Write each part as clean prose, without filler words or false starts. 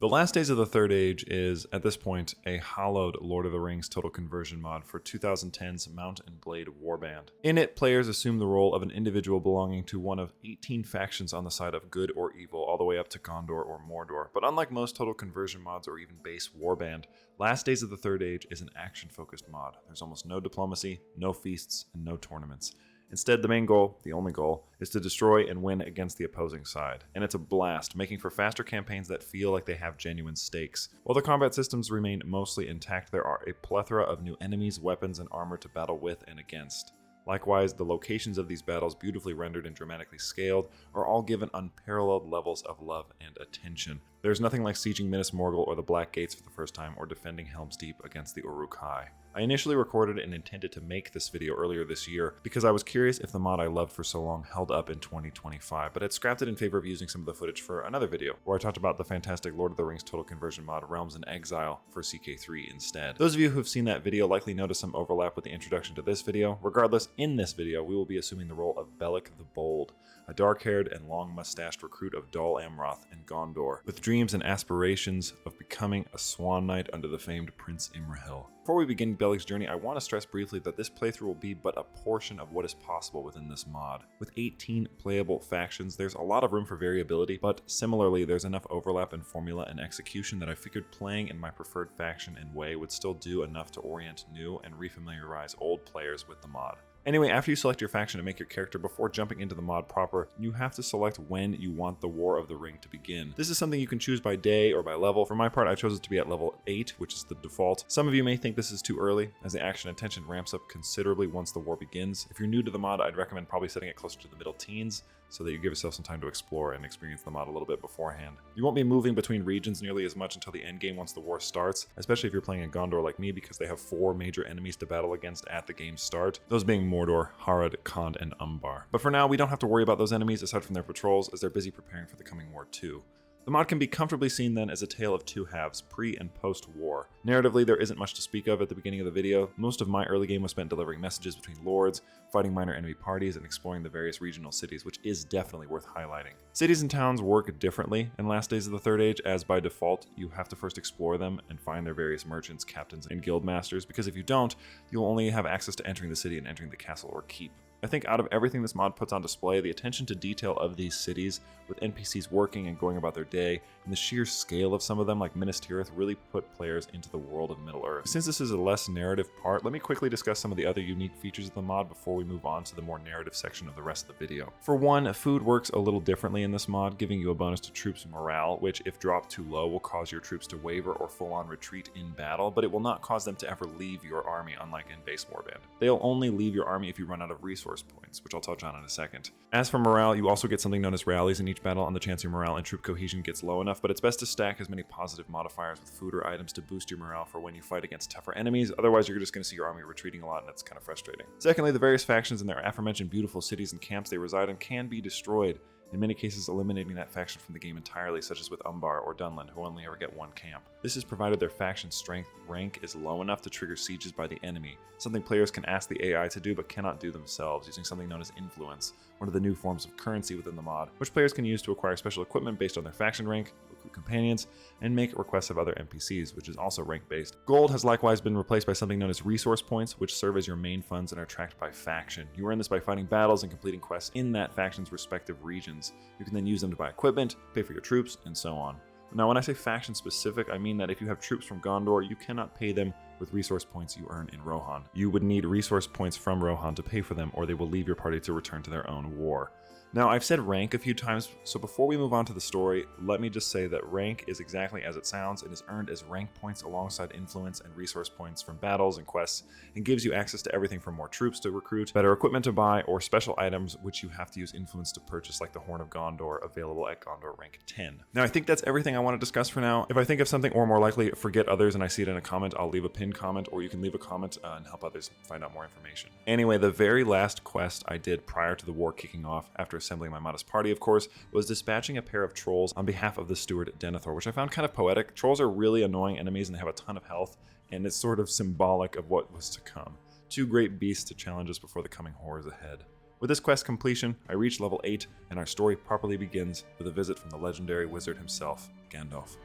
The Last Days of the Third Age is, at this point, a hallowed Lord of the Rings total conversion mod for 2010's Mount and Blade Warband. In it, players assume the role of an individual belonging to one of 18 factions on the side of good or evil, all the way up to Gondor or Mordor. But unlike most total conversion mods or even base Warband, Last Days of the Third Age is an action-focused mod. There's almost no diplomacy, no feasts, and no tournaments. Instead, the main goal, the only goal, is to destroy and win against the opposing side. And it's a blast, making for faster campaigns that feel like they have genuine stakes. While the combat systems remain mostly intact, there are a plethora of new enemies, weapons, and armor to battle with and against. Likewise, the locations of these battles, beautifully rendered and dramatically scaled, are all given unparalleled levels of love and attention. There's nothing like sieging Minas Morgul or the Black Gates for the first time, or defending Helm's Deep against the Uruk-hai. I initially recorded and intended to make this video earlier this year because I was curious if the mod I loved for so long held up in 2025, but had scrapped it in favor of using some of the footage for another video, where I talked about the fantastic Lord of the Rings total conversion mod Realms in Exile for CK3 instead. Those of you who have seen that video likely noticed some overlap with the introduction to this video. Regardless, in this video we will be assuming the role of Belek the Bold, a dark-haired and long-mustached recruit of Dol Amroth and Gondor, with dreams and aspirations of becoming a Swan Knight under the famed Prince Imrahil. Before we begin Belek's journey, I want to stress briefly that this playthrough will be but a portion of what is possible within this mod. With 18 playable factions, there's a lot of room for variability, but similarly, there's enough overlap in formula and execution that I figured playing in my preferred faction and way would still do enough to orient new and refamiliarize old players with the mod. Anyway, after you select your faction and make your character, before jumping into the mod proper, you have to select when you want the War of the Ring to begin. This is something you can choose by day or by level. For my part, I chose it to be at level 8, which is the default. Some of you may think this is too early, as the action and tension ramps up considerably once the war begins. If you're new to the mod, I'd recommend probably setting it closer to the middle teens, so that you give yourself some time to explore and experience the mod a little bit beforehand. You won't be moving between regions nearly as much until the endgame once the war starts, especially if you're playing in Gondor like me, because they have 4 major enemies to battle against at the game's start, those being Mordor, Harad, Khand, and Umbar. But for now, we don't have to worry about those enemies aside from their patrols, as they're busy preparing for the coming war too. The mod can be comfortably seen then as a tale of two halves, pre and post-war. Narratively, there isn't much to speak of at the beginning of the video. Most of my early game was spent delivering messages between lords, fighting minor enemy parties, and exploring the various regional cities, which is definitely worth highlighting. Cities and towns work differently in Last Days of the Third Age, as by default, you have to first explore them and find their various merchants, captains, and guild masters, because if you don't, you'll only have access to entering the city and entering the castle or keep. I think out of everything this mod puts on display, the attention to detail of these cities, with NPCs working and going about their day, and the sheer scale of some of them like Minas Tirith really put players into the world of Middle-earth. Since this is a less narrative part, let me quickly discuss some of the other unique features of the mod before we move on to the more narrative section of the rest of the video. For one, food works a little differently in this mod, giving you a bonus to troops morale, which if dropped too low will cause your troops to waver or full-on retreat in battle, but it will not cause them to ever leave your army, unlike in base Warband. They'll only leave your army if you run out of resource points, which I'll touch on in a second. As for morale, you also get something known as rallies in each battle on the chance your morale and troop cohesion gets low enough, but it's best to stack as many positive modifiers with food or items to boost your morale for when you fight against tougher enemies, otherwise you're just going to see your army retreating a lot and it's kind of frustrating. Secondly, the various factions and their aforementioned beautiful cities and camps they reside in can be destroyed, in many cases eliminating that faction from the game entirely, such as with Umbar or Dunland, who only ever get one camp. This is provided their faction strength rank is low enough to trigger sieges by the enemy, something players can ask the AI to do but cannot do themselves, using something known as influence, one of the new forms of currency within the mod, which players can use to acquire special equipment based on their faction rank, recruit companions, and make requests of other NPCs, which is also rank-based. Gold has likewise been replaced by something known as resource points, which serve as your main funds and are tracked by faction. You earn this by fighting battles and completing quests in that faction's respective regions. You can then use them to buy equipment, pay for your troops, and so on. Now, when I say faction specific, I mean that if you have troops from Gondor, you cannot pay them with resource points you earn in Rohan. You would need resource points from Rohan to pay for them, or they will leave your party to return to their own war. Now, I've said rank a few times, so before we move on to the story, let me just say that rank is exactly as it sounds and is earned as rank points alongside influence and resource points from battles and quests, and gives you access to everything from more troops to recruit, better equipment to buy, or special items which you have to use influence to purchase, like the Horn of Gondor, available at Gondor rank 10. Now, I think that's everything I want to discuss for now. If I think of something, or more likely, forget others and I see it in a comment, I'll leave a pinned comment, or you can leave a comment and help others find out more information. Anyway, the very last quest I did prior to the war kicking off, after assembling my modest party, of course, was dispatching a pair of trolls on behalf of the steward Denethor, which I found kind of poetic. Trolls are really annoying enemies and they have a ton of health, and it's sort of symbolic of what was to come. Two great beasts to challenge us before the coming horrors ahead. With this quest completion, I reach level 8, and our story properly begins with a visit from the legendary wizard himself, Gandalf.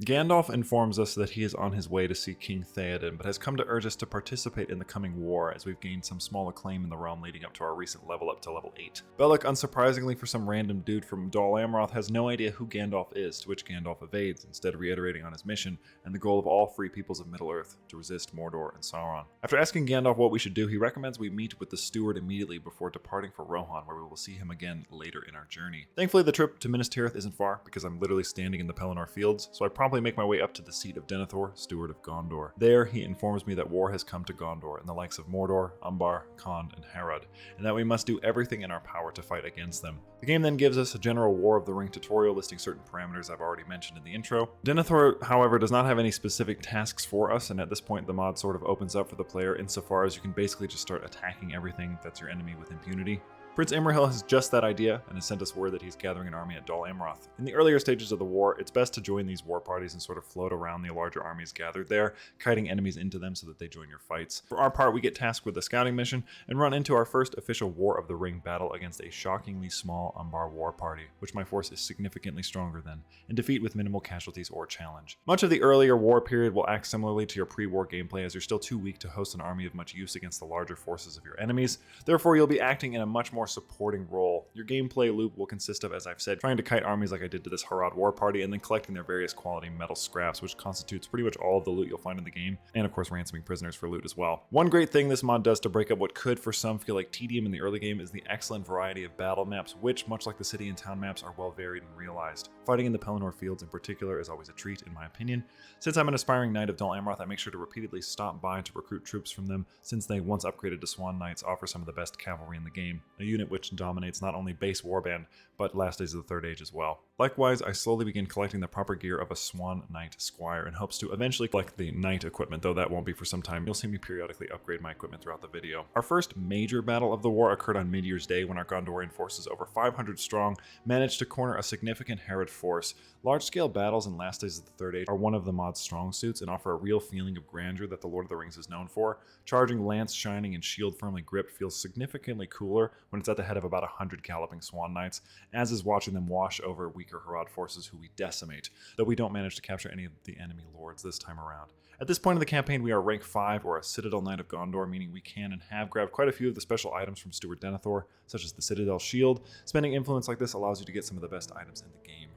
Gandalf informs us that he is on his way to see King Theoden, but has come to urge us to participate in the coming war as we've gained some small acclaim in the realm leading up to our recent level up to level 8. Bellic, unsurprisingly for some random dude from Dol Amroth, has no idea who Gandalf is, to which Gandalf evades, instead reiterating on his mission and the goal of all free peoples of Middle-earth to resist Mordor and Sauron. After asking Gandalf what we should do, he recommends we meet with the steward immediately before departing for Rohan, where we will see him again later in our journey. Thankfully, the trip to Minas Tirith isn't far, because I'm literally standing in the Pelennor fields, so I promptly make my way up to the seat of Denethor, Steward of Gondor. There, he informs me that war has come to Gondor in the likes of Mordor, Umbar, Khand, and Harad, and that we must do everything in our power to fight against them. The game then gives us a general War of the Ring tutorial listing certain parameters I've already mentioned in the intro. Denethor, however, does not have any specific tasks for us, and at this point the mod sort of opens up for the player insofar as you can basically just start attacking everything that's your enemy with impunity. Prince Imrahil has just that idea and has sent us word that he's gathering an army at Dol Amroth. In the earlier stages of the war, it's best to join these war parties and sort of float around the larger armies gathered there, kiting enemies into them so that they join your fights. For our part, we get tasked with a scouting mission and run into our first official War of the Ring battle against a shockingly small Umbar war party, which my force is significantly stronger than, and defeat with minimal casualties or challenge. Much of the earlier war period will act similarly to your pre-war gameplay, as you're still too weak to host an army of much use against the larger forces of your enemies. Therefore, you'll be acting in a much more supporting role. Your gameplay loop will consist of, as I've said, trying to kite armies like I did to this Harad war party, and then collecting their various quality metal scraps, which constitutes pretty much all of the loot you'll find in the game, and of course ransoming prisoners for loot as well. One great thing this mod does to break up what could for some feel like tedium in the early game is the excellent variety of battle maps, which, much like the city and town maps, are well varied and realized. Fighting in the Pelennor fields in particular is always a treat, in my opinion. Since I'm an aspiring knight of Dol Amroth, I make sure to repeatedly stop by to recruit troops from them, since they, once upgraded to Swan Knights, offer some of the best cavalry in the game, a unit which dominates not only base warband, but last days of the Third Age as well. Likewise, I slowly begin collecting the proper gear of a Swan Knight Squire in hopes to eventually collect the Knight equipment, though that won't be for some time. You'll see me periodically upgrade my equipment throughout the video. Our first major battle of the war occurred on Mid-Year's Day when our Gondorian forces, over 500 strong, managed to corner a significant Harad force. Large-scale battles in last days of the Third Age are one of the mod's strong suits and offer a real feeling of grandeur that the Lord of the Rings is known for. Charging lance shining and shield firmly gripped feels significantly cooler when it's at the head of about 100 galloping Swan Knights, as is watching them wash over weaker Harad forces who we decimate, though we don't manage to capture any of the enemy lords this time around. At this point in the campaign, we are rank 5, or a Citadel Knight of Gondor, meaning we can and have grabbed quite a few of the special items from Steward Denethor, such as the Citadel Shield. Spending influence like this allows you to get some of the best items in the game.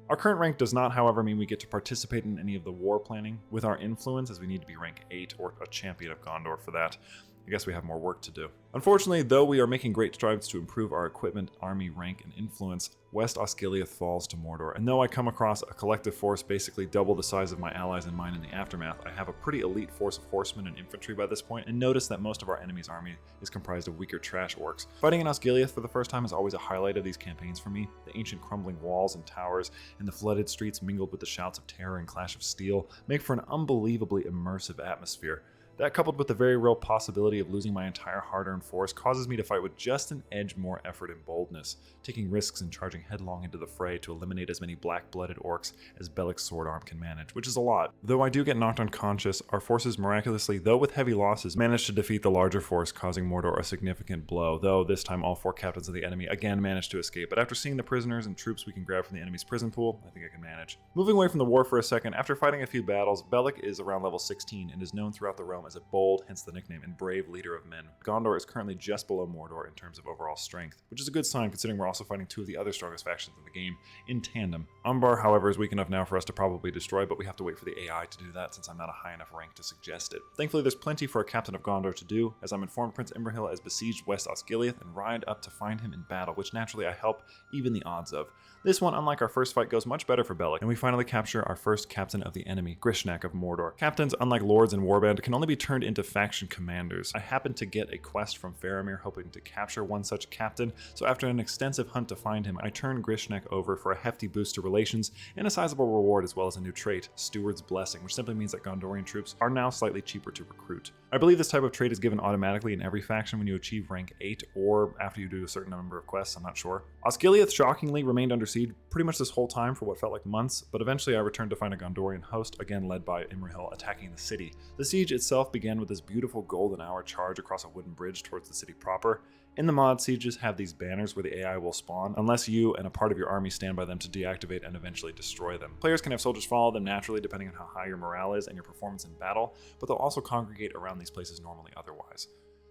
Our current rank does not, however, mean we get to participate in any of the war planning with our influence, as we need to be rank 8 or a champion of Gondor for that. I guess we have more work to do. Unfortunately, though we are making great strides to improve our equipment, army rank, and influence, West Osgiliath falls to Mordor, and though I come across a collective force basically double the size of my allies and mine in the aftermath, I have a pretty elite force of horsemen and infantry by this point, and notice that most of our enemy's army is comprised of weaker trash orcs. Fighting in Osgiliath for the first time is always a highlight of these campaigns for me. The ancient crumbling walls and towers, and the flooded streets mingled with the shouts of terror and clash of steel make for an unbelievably immersive atmosphere. That, coupled with the very real possibility of losing my entire hard-earned force, causes me to fight with just an edge more effort and boldness, taking risks and charging headlong into the fray to eliminate as many black-blooded orcs as Bellic's sword arm can manage, which is a lot. Though I do get knocked unconscious, our forces miraculously, though with heavy losses, manage to defeat the larger force, causing Mordor a significant blow, though this time all 4 captains of the enemy again manage to escape. But after seeing the prisoners and troops we can grab from the enemy's prison pool, I think I can manage. Moving away from the war for a second, after fighting a few battles, Bellic is around level 16 and is known throughout the realm as a bold, hence the nickname, and brave leader of men. Gondor is currently just below Mordor in terms of overall strength, which is a good sign considering we're also fighting 2 of the other strongest factions in the game in tandem. Umbar, however, is weak enough now for us to probably destroy, but we have to wait for the AI to do that since I'm not a high enough rank to suggest it. Thankfully, there's plenty for a captain of Gondor to do, as I'm informed Prince Imrahil has besieged West Osgiliath and ride up to find him in battle, which naturally I help even the odds of. This one, unlike our first fight, goes much better for Bellic, and we finally capture our first captain of the enemy, Grishnak of Mordor. Captains, unlike lords in Warband, can only be turned into faction commanders. I happened to get a quest from Faramir hoping to capture one such captain, so after an extensive hunt to find him, I turned Grishnak over for a hefty boost to relations and a sizable reward, as well as a new trait, Steward's Blessing, which simply means that Gondorian troops are now slightly cheaper to recruit. I believe this type of trait is given automatically in every faction when you achieve rank 8, or after you do a certain number of quests, I'm not sure. Osgiliath shockingly remained under siege pretty much this whole time for what felt like months, but eventually I returned to find a Gondorian host, again led by Imrahil, attacking the city. The siege itself itself began with this beautiful golden hour charge across a wooden bridge towards the city proper. In the mod, sieges have these banners where the AI will spawn, unless you and a part of your army stand by them to deactivate and eventually destroy them. Players can have soldiers follow them naturally depending on how high your morale is and your performance in battle, but they'll also congregate around these places normally otherwise.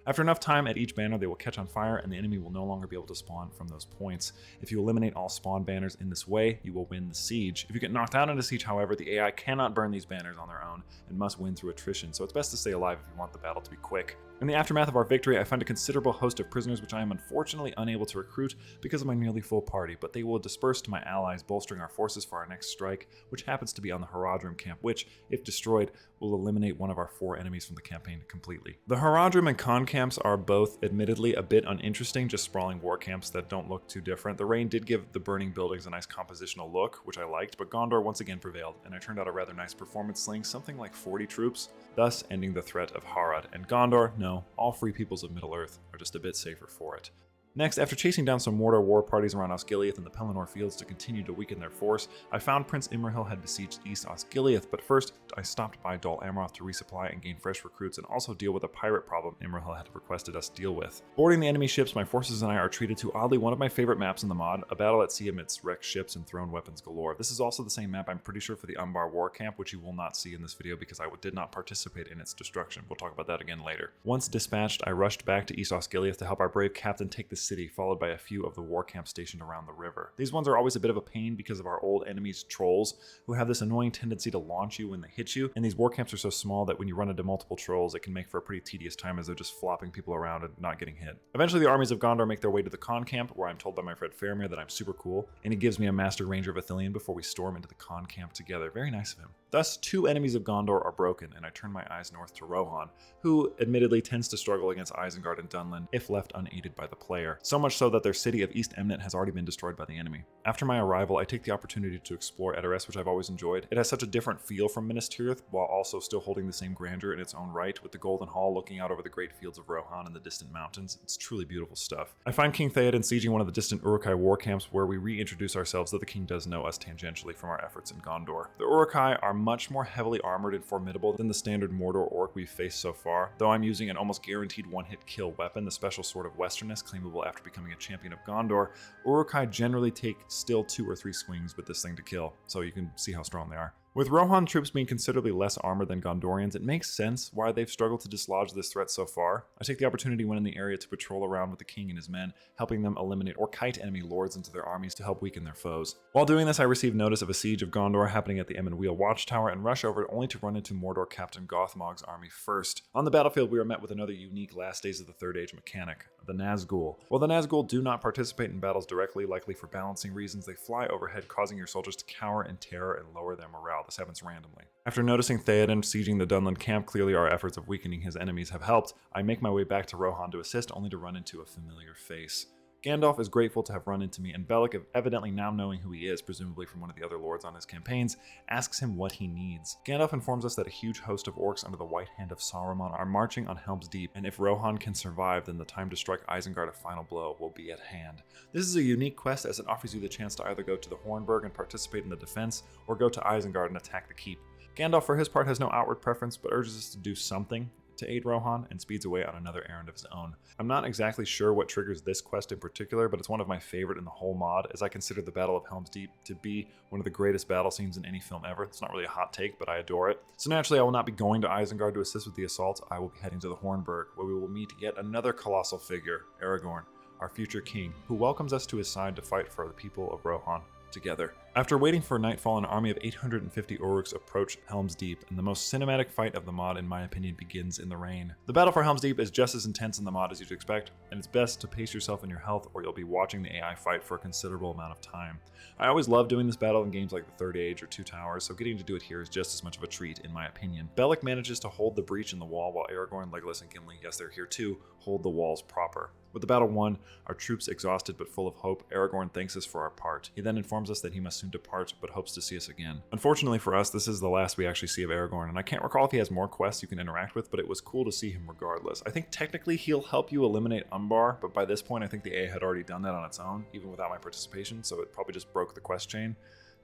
After enough time at each banner, they will catch on fire and the enemy will no longer be able to spawn from those points. If you eliminate all spawn banners in this way, you will win the siege. If you get knocked out in a siege, however, the AI cannot burn these banners on their own and must win through attrition, so it's best to stay alive if you want the battle to be quick. In the aftermath of our victory, I found a considerable host of prisoners which I am unfortunately unable to recruit because of my nearly full party, but they will disperse to my allies, bolstering our forces for our next strike, which happens to be on the Haradrim camp, which, if destroyed, will eliminate one of our 4 enemies from the campaign completely. The Haradrim and Khan camps are both admittedly a bit uninteresting, just sprawling war camps that don't look too different. The rain did give the burning buildings a nice compositional look, which I liked, but Gondor once again prevailed, and I turned out a rather nice performance slaying something like 40 troops, thus ending the threat of Harad. And Gondor, no, all free peoples of Middle-earth are just a bit safer for it. Next, after chasing down some Mordor war parties around Osgiliath and the Pelennor fields to continue to weaken their force, I found Prince Imrahil had besieged East Osgiliath, but first I stopped by Dol Amroth to resupply and gain fresh recruits and also deal with a pirate problem Imrahil had requested us deal with. Boarding the enemy ships, my forces and I are treated to oddly one of my favorite maps in the mod, a battle at sea amidst wrecked ships and thrown weapons galore. This is also the same map I'm pretty sure for the Umbar war camp, which you will not see in this video because I did not participate in its destruction. We'll talk about that again later. Once dispatched, I rushed back to East Osgiliath to help our brave captain take the city, followed by a few of the war camps stationed around the river. These ones are always a bit of a pain because of our old enemies trolls, who have this annoying tendency to launch you when they hit you, and these war camps are so small that when you run into multiple trolls, it can make for a pretty tedious time as they're just flopping people around and not getting hit. Eventually the armies of Gondor make their way to the Khan camp, where I'm told by my friend Faramir that I'm super cool, and he gives me a Master Ranger of Ithilien before we storm into the Khan camp together. Very nice of him. Thus, 2 enemies of Gondor are broken, and I turn my eyes north to Rohan, who admittedly tends to struggle against Isengard and Dunland if left unaided by the player, so much so that their city of East Emnet has already been destroyed by the enemy. After my arrival, I take the opportunity to explore Edoras, which I've always enjoyed. It has such a different feel from Minas Tirith, while also still holding the same grandeur in its own right, with the Golden Hall looking out over the great fields of Rohan and the distant mountains. It's truly beautiful stuff. I find King Theoden sieging one of the distant Uruk-hai war camps, where we reintroduce ourselves, though the king does know us tangentially from our efforts in Gondor. The Uruk-hai are much more heavily armored and formidable than the standard Mordor orc we've faced so far, though I'm using an almost guaranteed one-hit kill weapon, the special sword of Westernness, claimable after becoming a champion of Gondor. Uruk-hai generally take still 2 or 3 swings with this thing to kill, so you can see how strong they are. With Rohan troops being considerably less armored than Gondorians, it makes sense why they've struggled to dislodge this threat so far. I take the opportunity when in the area to patrol around with the king and his men, helping them eliminate or kite enemy lords into their armies to help weaken their foes. While doing this, I receive notice of a siege of Gondor happening at the Emyn Wheel Watchtower and rush over only to run into Mordor Captain Gothmog's army first. On the battlefield, we are met with another unique Last Days of the Third Age mechanic, the Nazgul. While the Nazgul do not participate in battles directly, likely for balancing reasons, they fly overhead, causing your soldiers to cower in terror and lower their morale. This happens randomly. After noticing Theoden sieging the Dunland camp, clearly our efforts of weakening his enemies have helped, I make my way back to Rohan to assist, only to run into a familiar face. Gandalf is grateful to have run into me, and Bellic, evidently now knowing who he is, presumably from one of the other lords on his campaigns, asks him what he needs. Gandalf informs us that a huge host of orcs under the White Hand of Saruman are marching on Helm's Deep, and if Rohan can survive, then the time to strike Isengard a final blow will be at hand. This is a unique quest, as it offers you the chance to either go to the Hornburg and participate in the defense, or go to Isengard and attack the keep. Gandalf, for his part, has no outward preference, but urges us to do something to aid Rohan and speeds away on another errand of his own. I'm not exactly sure what triggers this quest in particular, but it's one of my favorite in the whole mod, as I consider the Battle of Helm's Deep to be one of the greatest battle scenes in any film ever. It's not really a hot take, but I adore it. So naturally, I will not be going to Isengard to assist with the assault. I will be heading to the Hornburg, where we will meet yet another colossal figure, Aragorn, our future king, who welcomes us to his side to fight for the people of Rohan together. After waiting for nightfall, an army of 850 Uruks approach Helm's Deep, and the most cinematic fight of the mod, in my opinion, begins in the rain. The battle for Helm's Deep is just as intense in the mod as you'd expect, and it's best to pace yourself in your health or you'll be watching the AI fight for a considerable amount of time. I always love doing this battle in games like the Third Age or Two Towers, so getting to do it here is just as much of a treat in my opinion. Bellic manages to hold the breach in the wall while Aragorn, Legolas, and Gimli, yes they're here too, hold the walls proper. With the battle won, our troops exhausted but full of hope, Aragorn thanks us for our part. He then informs us that he must soon depart, but hopes to see us again. Unfortunately for us, this is the last we actually see of Aragorn, and I can't recall if he has more quests you can interact with, but it was cool to see him regardless. I think technically he'll help you eliminate Umbar, but by this point I think the AI had already done that on its own, even without my participation, so it probably just broke the quest chain.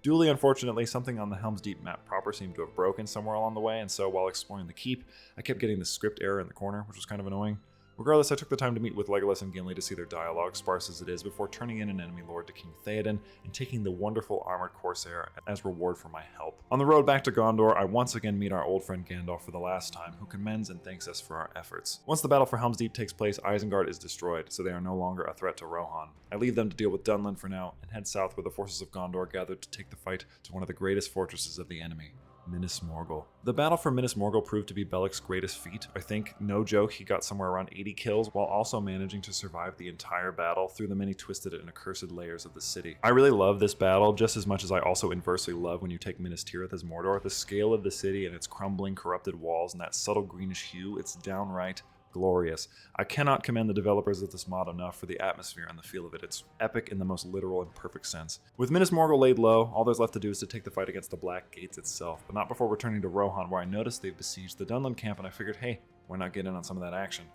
Duly unfortunately, something on the Helm's Deep map proper seemed to have broken somewhere along the way, and so while exploring the keep, I kept getting this script error in the corner, which was kind of annoying. Regardless, I took the time to meet with Legolas and Gimli to see their dialogue, sparse as it is, before turning in an enemy lord to King Theoden and taking the wonderful armored corsair as reward for my help. On the road back to Gondor, I once again meet our old friend Gandalf for the last time, who commends and thanks us for our efforts. Once the battle for Helm's Deep takes place, Isengard is destroyed, so they are no longer a threat to Rohan. I leave them to deal with Dunlin for now, and head south where the forces of Gondor gathered to take the fight to one of the greatest fortresses of the enemy, Minas Morgul. The battle for Minas Morgul proved to be Belec's greatest feat. I think, no joke, he got somewhere around 80 kills while also managing to survive the entire battle through the many twisted and accursed layers of the city. I really love this battle just as much as I also inversely love when you take Minas Tirith as Mordor. The scale of the city and its crumbling, corrupted walls and that subtle greenish hue, it's downright glorious. I cannot commend the developers of this mod enough for the atmosphere and the feel of it. It's epic in the most literal and perfect sense. With Minas Morgul laid low, all there's left to do is to take the fight against the Black Gates itself, but not before returning to Rohan, where I noticed they've besieged the Dunlin camp, and I figured, hey, why not get in on some of that action?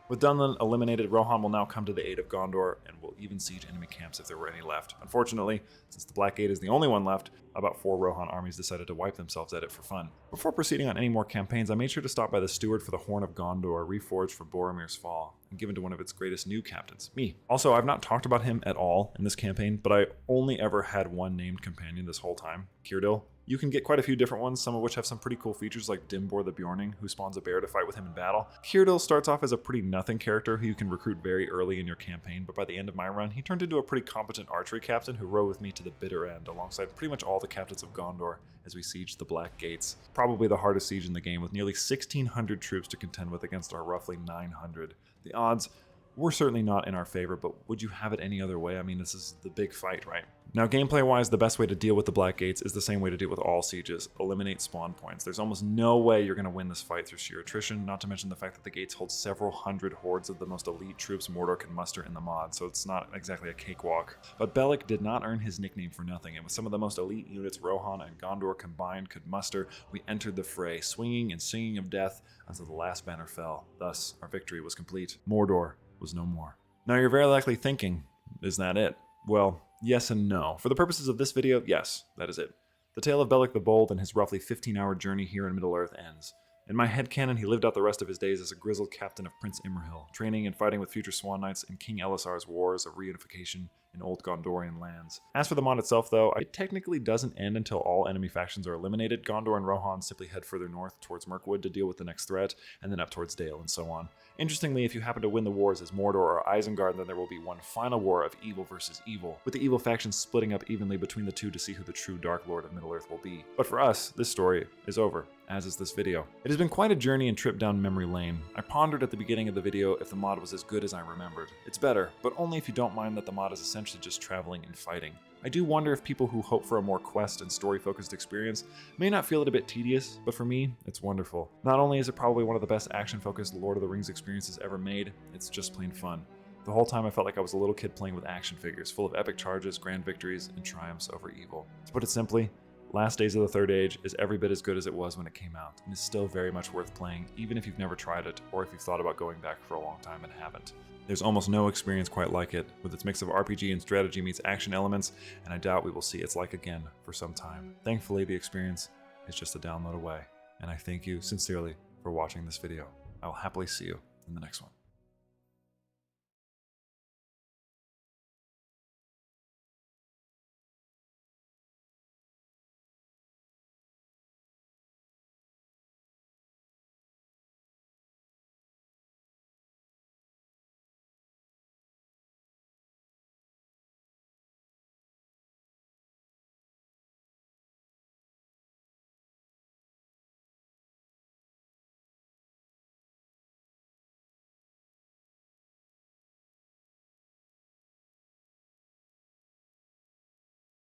With Dunlin eliminated, Rohan will now come to the aid of Gondor and will even siege enemy camps if there were any left. Unfortunately, since the Black Gate is the only one left, about 4 Rohan armies decided to wipe themselves at it for fun. Before proceeding on any more campaigns, I made sure to stop by the Steward for the Horn of Gondor, reforged for Boromir's fall, and given to one of its greatest new captains, me. Also, I've not talked about him at all in this campaign, but I only ever had one named companion this whole time, Cyrodiil. You can get quite a few different ones, some of which have some pretty cool features like Dimbor the Bjorning, who spawns a bear to fight with him in battle. Cyrodiil starts off as a pretty nothing character who you can recruit very early in your campaign, but by the end of my run, he turned into a pretty competent archery captain who rode with me to the bitter end, alongside pretty much all the captains of Gondor as we sieged the Black Gates. Probably the hardest siege in the game, with nearly 1,600 troops to contend with against our roughly 900. The odds were certainly not in our favor, but would you have it any other way? I mean, this is the big fight, right? Now, gameplay-wise, the best way to deal with the Black Gates is the same way to deal with all sieges: eliminate spawn points. There's almost no way you're going to win this fight through sheer attrition, not to mention the fact that the gates hold several hundred hordes of the most elite troops Mordor can muster in the mod, so it's not exactly a cakewalk. But Belek did not earn his nickname for nothing, and with some of the most elite units Rohan and Gondor combined could muster, we entered the fray, swinging and singing of death until the last banner fell. Thus, our victory was complete. Mordor was no more. Now, you're very likely thinking, is that it? Well, yes and no. For the purposes of this video, yes, that is it. The tale of Belek the Bold and his roughly 15-hour journey here in Middle-earth ends. In my headcanon, he lived out the rest of his days as a grizzled captain of Prince Imrahil, training and fighting with future Swan Knights in King Elisar's wars of reunification in old Gondorian lands. As for the mod itself, though, it technically doesn't end until all enemy factions are eliminated. Gondor and Rohan simply head further north towards Mirkwood to deal with the next threat, and then up towards Dale, and so on. Interestingly, if you happen to win the wars as Mordor or Isengard, then there will be one final war of evil versus evil, with the evil factions splitting up evenly between the two to see who the true Dark Lord of Middle-earth will be. But for us, this story is over, as is this video. It has been quite a journey and trip down memory lane. I pondered at the beginning of the video if the mod was as good as I remembered. It's better, but only if you don't mind that the mod is essentially just traveling and fighting. I do wonder if people who hope for a more quest and story-focused experience may not feel it a bit tedious, but for me, it's wonderful. Not only is it probably one of the best action-focused Lord of the Rings experiences ever made, it's just plain fun. The whole time I felt like I was a little kid playing with action figures, full of epic charges, grand victories, and triumphs over evil. To put it simply, Last Days of the Third Age is every bit as good as it was when it came out, and is still very much worth playing, even if you've never tried it, or if you've thought about going back for a long time and haven't. There's almost no experience quite like it, with its mix of RPG and strategy meets action elements, and I doubt we will see its like again for some time. Thankfully, the experience is just a download away, and I thank you sincerely for watching this video. I will happily see you in the next one.